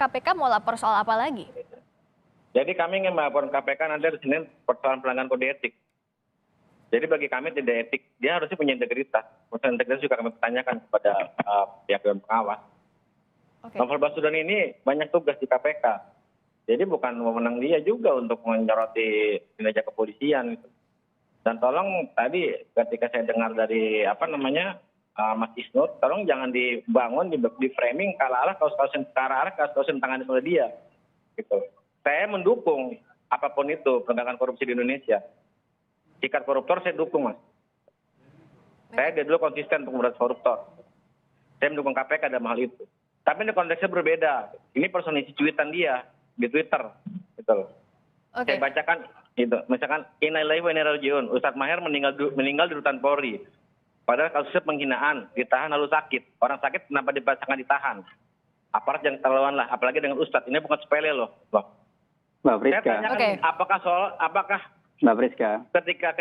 KPK mau lapor soal apa lagi? Jadi kami ingin melaporkan KPK nanti hari Senin persoalan pelanggaran kode etik. Jadi bagi kami tidak etik, dia harusnya punya integritas. Maksudnya integritas juga kami pertanyakan kepada pihak Dewan Pengawas. Novel Baswedan ini banyak tugas di KPK. Jadi bukan wewenang dia juga untuk menyoroti kinerja kepolisian. Dan tolong tadi ketika saya dengar dari Mas Isnur, tolong jangan dibangun di framing kalah-kalah kasus-kasus yang tangani oleh dia. Gitu. Saya mendukung apapun itu penegakan korupsi di Indonesia. Sikat koruptor saya dukung, Mas. Saya dari dulu konsisten untuk memberantas koruptor. Saya mendukung KPK dalam hal itu. Tapi ini konteksnya berbeda. Ini personisi cuitan dia di Twitter, gitu. Saya bacakan itu, misalkan Innalillahi wa inna ilaihi raji'un. Ustadz Maher meninggal di rutan Polri. Padahal kasusnya penghinaan, ditahan lalu sakit. Orang sakit kenapa dibacakan ditahan? Aparat yang terlaluan lah, apalagi dengan Ustadz. Ini bukan sepele loh. Mbak Friska. Saya tanyakan apakah Mbak Friska.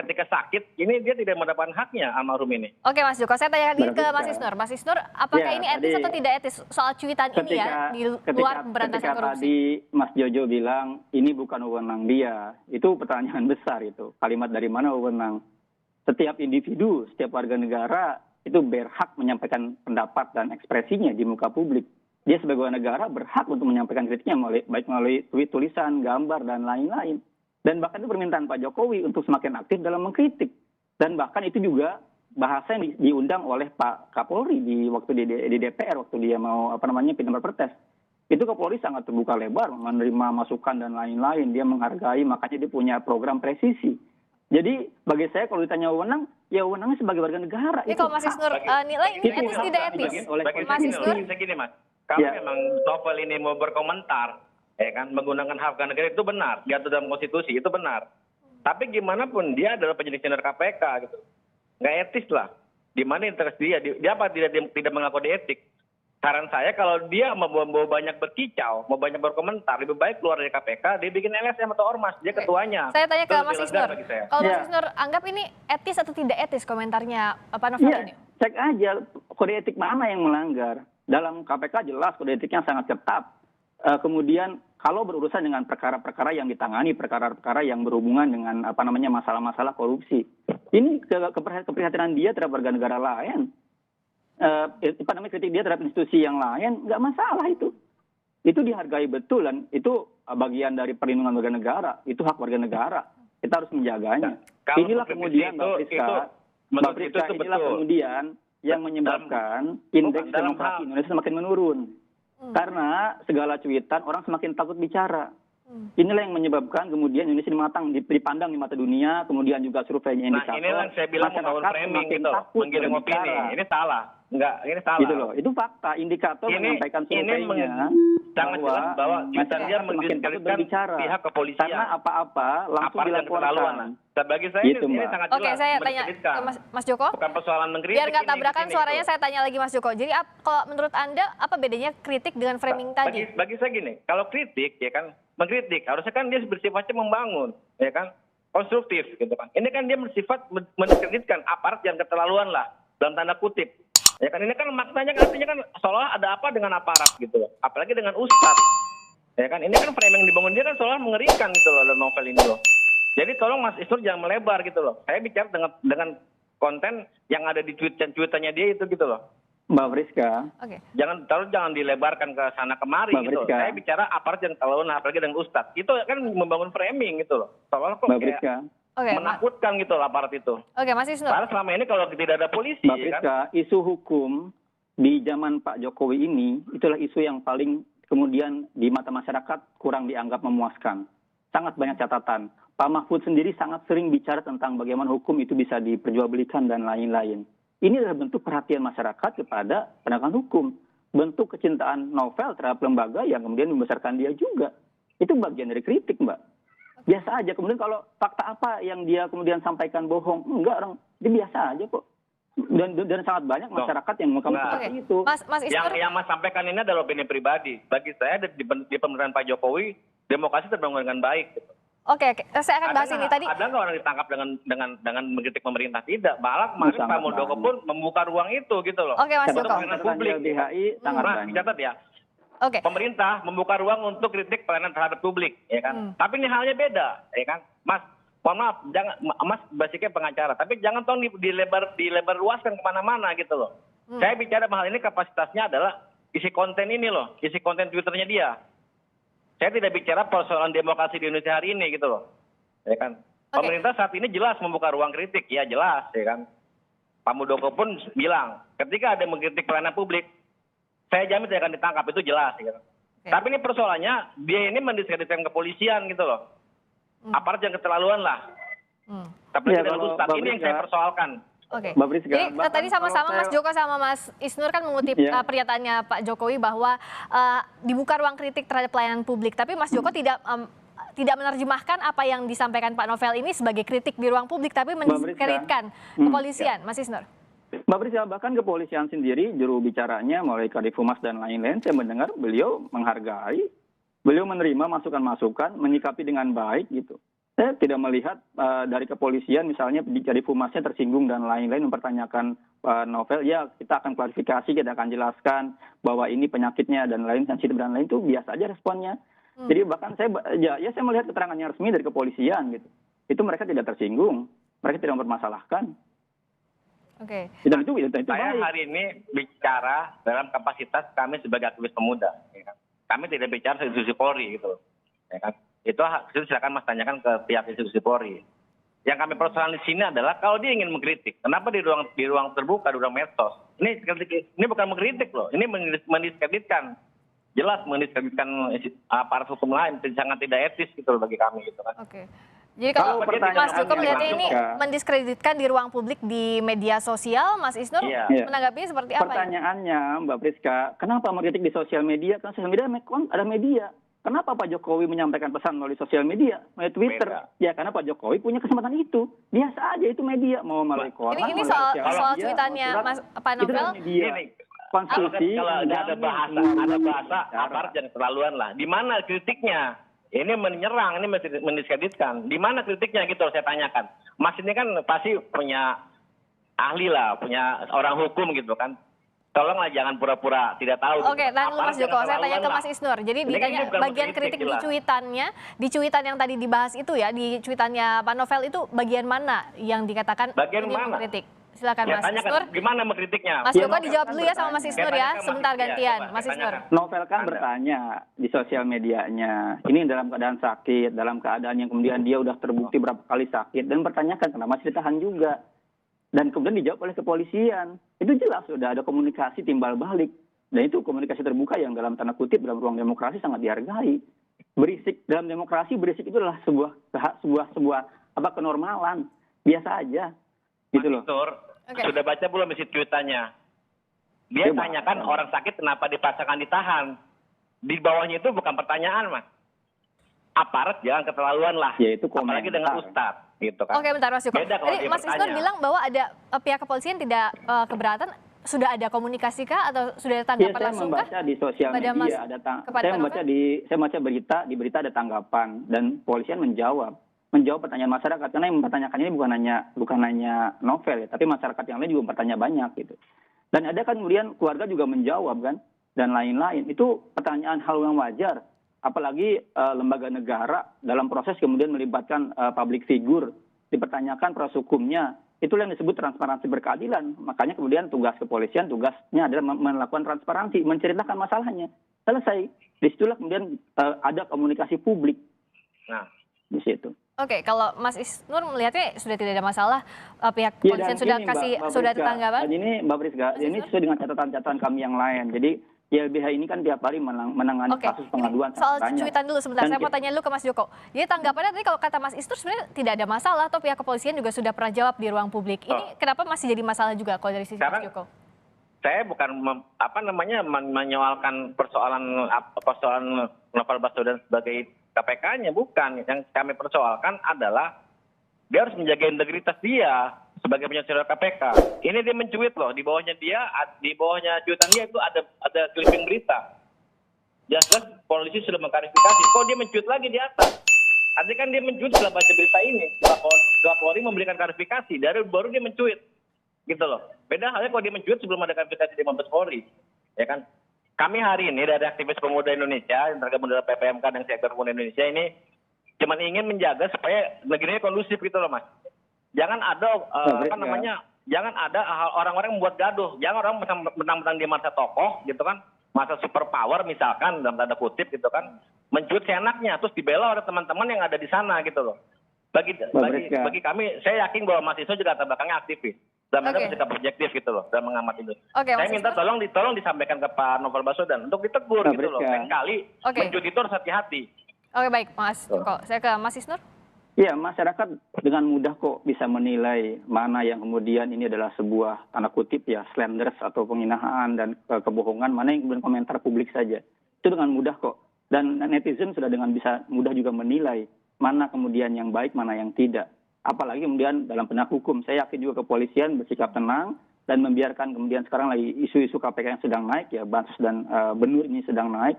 Ketika sakit, ini dia tidak mendapatkan haknya almarhum ini. Oke Mas Joko, saya tanya lagi ke Mas Isnur. Mas Isnur, apakah ini etis atau tidak etis soal cuitan ini ya di luar pemberantasan korupsi? Tadi Mas Jojo bilang ini bukan wewenang dia, itu pertanyaan besar itu. Kalimat dari mana wewenang? Setiap individu, setiap warga negara itu berhak menyampaikan pendapat dan ekspresinya di muka publik. Dia sebagai warga negara berhak untuk menyampaikan kritiknya baik melalui tweet, tulisan, gambar, dan lain-lain. Dan bahkan itu permintaan Pak Jokowi untuk semakin aktif dalam mengkritik. Dan bahkan itu juga bahasa yang diundang oleh Pak Kapolri waktu di DPR, waktu dia mau pindah berprotes. Itu Kapolri sangat terbuka lebar, menerima masukan dan lain-lain. Dia menghargai, makanya dia punya program presisi. Jadi bagi saya kalau ditanya wewenang, ya wewenangnya sebagai warga negara. Ini kalau Mas Isnur nilai ini etis tidak etis? Mas Isnur, segini Mas. Kalau memang novel ini mau berkomentar, ya kan, menggunakan hak warga negara itu benar, diatur dalam konstitusi itu benar. Tapi gimana pun dia adalah penyidik senior KPK gitu, nggak etis lah. Di mana interest dia apa tidak mengaku kode etik? Saran saya kalau dia mau banyak berkicau, mau banyak berkomentar, lebih baik keluar dari KPK, dia bikin LSM atau ormas, dia ketuanya. Saya tanya ke Mas Isnur, kalau Mas Isnur anggap ini etis atau tidak etis komentarnya Pak Novel ini? Cek aja kode etik mana yang melanggar. Dalam KPK jelas kode etiknya sangat ketat. Kemudian kalau berurusan dengan perkara-perkara yang ditangani, perkara-perkara yang berhubungan dengan masalah-masalah korupsi, ini keprihatinan dia terhadap warga negara lain, kritik dia terhadap institusi yang lain, nggak masalah itu dihargai betul dan itu bagian dari perlindungan warga negara, itu hak warga negara, kita harus menjaganya. Inilah kemudian Mbak Friska, inilah kemudian yang menyebabkan indeks demokrasi Indonesia semakin menurun. Karena segala cuitan orang semakin takut bicara. Inilah yang menyebabkan kemudian Indonesia dipandang di mata dunia, kemudian juga surveinya indikator. Nah, inilah yang saya bilang membangun framing gitu, menggiring opini. Ini salah. Ini salah. Gitu loh. Itu fakta, indikator menyampaikan surveinya sangat jelas bahwa cuitan dia mendiskreditkan pihak kepolisian. Karena apa-apa langsung dilaporkan. Bagi saya gitu, ini sangat jelas. Oke, saya tanya ke Mas Joko. Bukan persoalan mengkritik. Biar nggak tabrakan suaranya, saya tanya lagi Mas Joko. Jadi kalau menurut Anda apa bedanya kritik dengan framing tadi? Bagi saya gini, kalau kritik ya kan, mengkritik harusnya kan dia bersifatnya membangun, ya kan, konstruktif gitu kan. Ini kan dia bersifat mendiskreditkan aparat yang keterlaluan lah, dalam tanda kutip. Ya kan, ini kan maknanya artinya kan seolah ada apa dengan aparat gitu loh, apalagi dengan ustadz. Ya kan, ini kan framing yang dibangun dia kan seolah mengerikan gitu loh, dalam novel ini loh. Jadi tolong Mas Isnur jangan melebar gitu loh. Saya bicara dengan konten yang ada di tweetannya dia itu gitu loh. Mbak Friska. Jangan dilebarkan ke sana kemari gitu. Saya bicara aparat yang terlalu apalagi dengan ustadz. Itu kan membangun framing gitu loh. Seolah kok kayak menakutkan gitu loh aparat itu. Oke, Mas Isnur. Karena selama ini kalau tidak ada polisi Mbak Friska, kan? Isu hukum di zaman Pak Jokowi ini itulah isu yang paling kemudian di mata masyarakat kurang dianggap memuaskan. Sangat banyak catatan. Pak Mahfud sendiri sangat sering bicara tentang bagaimana hukum itu bisa diperjualbelikan dan lain-lain. Ini adalah bentuk perhatian masyarakat kepada penegakan hukum. Bentuk kecintaan novel terhadap lembaga yang kemudian membesarkan dia juga. Itu bagian dari kritik, Mbak. Biasa aja. Kemudian kalau fakta apa yang dia kemudian sampaikan bohong, enggak orang, dia biasa aja kok. Dan sangat banyak masyarakat yang mengungkapkan seperti itu. Mas Isnur, yang Mas sampaikan ini adalah opini pribadi. Bagi saya di pemerintahan Pak Jokowi, demokrasi terbangun dengan baik. Gitu. Oke, saya akan bahas ini tadi. Ada nggak orang ditangkap dengan mengkritik pemerintah? Tidak. Malah kemarin Pak Muldoko pun membuka ruang itu gitu loh. Oke, Mas Joko. Publik LBHI sangat banyak. Catat ya. Oke. Pemerintah membuka ruang untuk kritik pelayanan terhadap publik, ya kan. Tapi ini halnya beda, ya kan, Mas. Mohon maaf, jangan, Mas basicnya pengacara, tapi jangan tolong dilebar luaskan kemana-mana gitu loh. Saya bicara hal ini kapasitasnya adalah isi konten ini loh, isi konten Twitternya dia. Saya tidak bicara persoalan demokrasi di Indonesia hari ini gitu loh, ya kan. Pemerintah saat ini jelas membuka ruang kritik, ya jelas, ya kan. Pak Muldoko pun bilang, ketika ada mengkritik pelayanan publik, saya jamin tidak akan ditangkap, itu jelas. Gitu. Tapi ini persoalannya, dia ini mendiskreditkan kepolisian gitu loh. Aparat yang keterlaluan lah. Tapi tidak Ustaz, ini yang saya persoalkan. Oke. Jadi tadi sama-sama Mas Joko sama Mas Isnur kan mengutip pernyataannya Pak Jokowi bahwa dibuka ruang kritik terhadap pelayanan publik. Tapi Mas Joko tidak menerjemahkan apa yang disampaikan Pak Novel ini sebagai kritik di ruang publik, tapi mendiskreditkan kepolisian, Mas Isnur. Mbak Priska, bahkan kepolisian sendiri, juru bicaranya mulai Kadif Humas dan lain-lain, saya mendengar beliau menghargai, beliau menerima masukan-masukan, menyikapi dengan baik gitu. Saya tidak melihat dari kepolisian misalnya Kadif Humasnya tersinggung dan lain-lain mempertanyakan Novel, ya kita akan klarifikasi, kita akan jelaskan bahwa ini penyakitnya dan lain sensitif dan lain, itu biasa aja responnya. Jadi bahkan saya melihat keterangan yang resmi dari kepolisian gitu. Itu mereka tidak tersinggung, mereka tidak mempermasalahkan. Oke. Dan itu saya hari ini bicara dalam kapasitas kami sebagai aktivis pemuda. Ya kan? Kami tidak bicara institusi Polri gitu. Ya kan? Itu silakan Mas tanyakan ke pihak institusi Polri. Yang kami persoalan di sini adalah kalau dia ingin mengkritik, kenapa di ruang terbuka, di ruang medsos? Ini bukan mengkritik loh, ini mendiskreditkan. Jelas mendiskreditkan aparat hukum lain, sangat tidak etis gitu loh bagi kami gitu kan. Oke. Jadi kalau Mas Joko melihatnya ini mendiskreditkan di ruang publik di media sosial, Mas Isnur menanggapinya seperti apa? Pertanyaannya Mbak Priska, kenapa mengkritik di sosial media? Karena sosial media ada media. Kenapa Pak Jokowi menyampaikan pesan melalui sosial media, melalui Twitter? Ya karena Pak Jokowi punya kesempatan itu. Biasa aja itu media, mau melalui koran. Ini soal cuitannya Mas Pak Novel. Konstitusi. Kalau ada bahasa aparat yang keterlaluan lah. Di mana kritiknya? Ini menyerang, ini mendiskreditkan. Di mana kritiknya gitu saya tanyakan. Mas ini kan pasti punya ahli lah, punya orang hukum gitu kan. Tolonglah jangan pura-pura tidak tahu. Oke, tahan dulu Mas Joko. Saya tanya ke Mas Isnur. Jadi ditanya bagian kritik di cuitannya, di cuitan yang tadi dibahas itu ya, di cuitannya Pak Novel itu bagian mana yang dikatakan ini mengkritik? Silakan Mas Isnur. Gimana mengkritiknya? Mas Joko dijawab dulu ya sama Mas Isnur ya. Sebentar gantian, Mas Isnur. Novel kan bertanya di sosial medianya, ini dalam keadaan sakit, dalam keadaan yang kemudian dia udah terbukti berapa kali sakit, dan bertanyakan kenapa masih ditahan juga. Dan kemudian dijawab oleh kepolisian. Itu jelas sudah ada komunikasi timbal balik. Dan itu komunikasi terbuka yang dalam tanda kutip dalam ruang demokrasi sangat dihargai. Berisik dalam demokrasi, berisik itu adalah sebuah kenormalan. Biasa aja. Gitu loh. Sudah baca belum isi tweetannya? Dia tanyakan orang sakit kenapa dipaksakan ditahan. Di bawahnya itu bukan pertanyaan, Mas. Aparat jangan keterlaluan lah. Ya, itu apalagi dengan Ustadz. Gitu kan. Oke, bentar Mas Joko. Jadi Mas Isnur bilang bahwa ada pihak kepolisian tidak keberatan. Sudah ada komunikasi kah atau sudah ada tanggapan langsung kah? Saya membaca di sosial media saya membaca berita ada tanggapan dan kepolisian menjawab pertanyaan masyarakat, karena yang mempertanyakan ini bukan hanya Novel ya, tapi masyarakat yang lain juga bertanya banyak gitu. Dan ada kan kemudian keluarga juga menjawab kan dan lain-lain. Itu pertanyaan hal yang wajar. Apalagi lembaga negara dalam proses kemudian melibatkan public figure, dipertanyakan proses hukumnya. Itulah yang disebut transparansi berkeadilan. Makanya kemudian tugas kepolisian, tugasnya adalah melakukan transparansi, menceritakan masalahnya. Selesai. Disitulah kemudian ada komunikasi publik. Nah, di situ. Oke, kalau Mas Isnur melihatnya sudah tidak ada masalah, pihak kepolisian sudah ada tanggapan? Ini Mbak Priska, ini sesuai dengan catatan-catatan kami yang lain. Jadi YLBH ini kan tiap hari menangani kasus pengaduan. Soal cuitan dulu sebentar, saya mau tanya dulu ke Mas Joko. Jadi tanggapannya tadi kalau kata Mas Isnur sebenarnya tidak ada masalah, atau pihak kepolisian juga sudah pernah jawab di ruang publik. Ini kenapa masih jadi masalah juga kalau dari sisi Mas Joko? Saya bukan menyoalkan persoalan Novel Baswedan sebagai KPK-nya, bukan. Yang kami persoalkan adalah dia harus menjaga integritas dia sebagai penyelenggara KPK. Ini dia mencuit loh, di bawahnya cuitan dia itu ada clipping berita. Jelas polisi sudah mengklarifikasi, kok dia mencuit lagi di atas. Artinya kan dia mencuit setelah baca berita ini, setelah Polri memberikan klarifikasi, baru dia mencuit. Gitu loh. Beda halnya kalau dia mencuit sebelum ada klarifikasi di Mabes Polri. Ya kan? kami hari ini dari aktivis pemuda Indonesia, yang tergabung dalam PPMK dan sektor pemuda Indonesia ini cuma ingin menjaga supaya negeri ini kondusif gitu loh, Mas. Jangan ada jangan ada orang-orang yang membuat gaduh. Jangan orang mentang-mentang dia masa tokoh gitu kan, masa super power misalkan dalam tanda kutip gitu kan, mencuit seenaknya terus dibela oleh teman-teman yang ada di sana gitu loh. Bagi kami, saya yakin bahwa Mas Isnur juga terbelakangnya aktivis. Dan ada bersikap objektif gitu loh dalam mengamati itu. Saya minta tolong disampaikan ke Pak Novel Baswedan untuk ditegur gitu loh. Lain kali mencuit itu harus hati-hati. Oke, baik Mas Joko. Saya ke Mas Isnur. Iya, masyarakat dengan mudah kok bisa menilai mana yang kemudian ini adalah sebuah tanda kutip ya slanders atau penghinaan dan kebohongan, mana yang kemudian komentar publik saja. Itu dengan mudah kok. Dan netizen sudah dengan bisa mudah juga menilai mana kemudian yang baik, mana yang tidak. Apalagi kemudian dalam penegak hukum, saya yakin juga kepolisian bersikap tenang dan membiarkan kemudian sekarang lagi isu-isu KPK yang sedang naik ya, Bansos dan Benur ini sedang naik,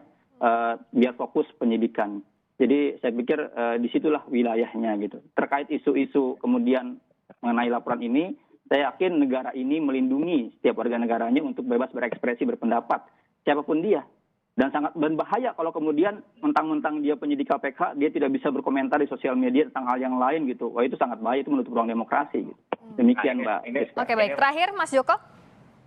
biar fokus penyidikan. Jadi saya pikir disitulah wilayahnya gitu. Terkait isu-isu kemudian mengenai laporan ini, saya yakin negara ini melindungi setiap warga negaranya untuk bebas berekspresi, berpendapat, siapapun dia. Dan sangat berbahaya kalau kemudian mentang-mentang dia penyidik KPK, dia tidak bisa berkomentar di sosial media tentang hal yang lain gitu. Wah, itu sangat bahaya, itu menutup ruang demokrasi. Gitu. Demikian, Mbak. Oke, baik. Terakhir, Mas Joko.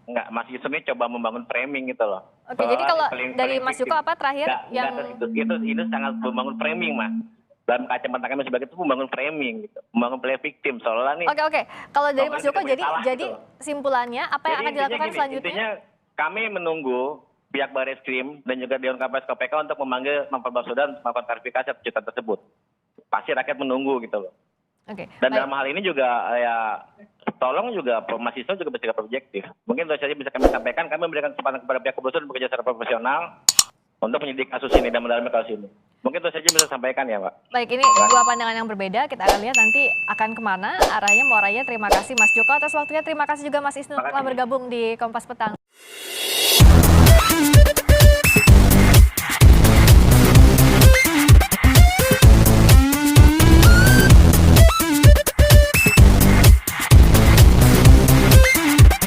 Enggak, Mas Yusuf ini coba membangun framing gitu loh. Oke, jadi kalau dari Mas Joko apa terakhir? Itu sangat membangun framing, Mas. Dalam kacamata kami sebagai itu membangun framing gitu. Membangun play victim soalnya nih. Oke. Kalau dari Mas Joko jadi simpulannya apa yang akan dilakukan selanjutnya? Intinya kami menunggu pihak Barreskrim dan juga Dewan Pengawas KPK untuk memanggil Novel Baswedan untuk melakukan klarifikasi atas cuitan tersebut. Pasti rakyat menunggu gitu loh. Oke. Dan dalam hal ini juga ya tolong juga Mas Isnur juga bersikap objektif. Mungkin itu saja bisa kami sampaikan. Kami memberikan kesempatan kepada pihak kepolisian bekerja secara profesional untuk menyidik kasus ini dan mendalami kasus ini. Mungkin itu saja bisa sampaikan ya, Pak. Baik, ini dua pandangan yang berbeda. Kita akan lihat nanti akan kemana arahnya, muaranya. Terima kasih Mas Joko atas waktunya. Terima kasih juga Mas Isnur telah bergabung di Kompas Petang.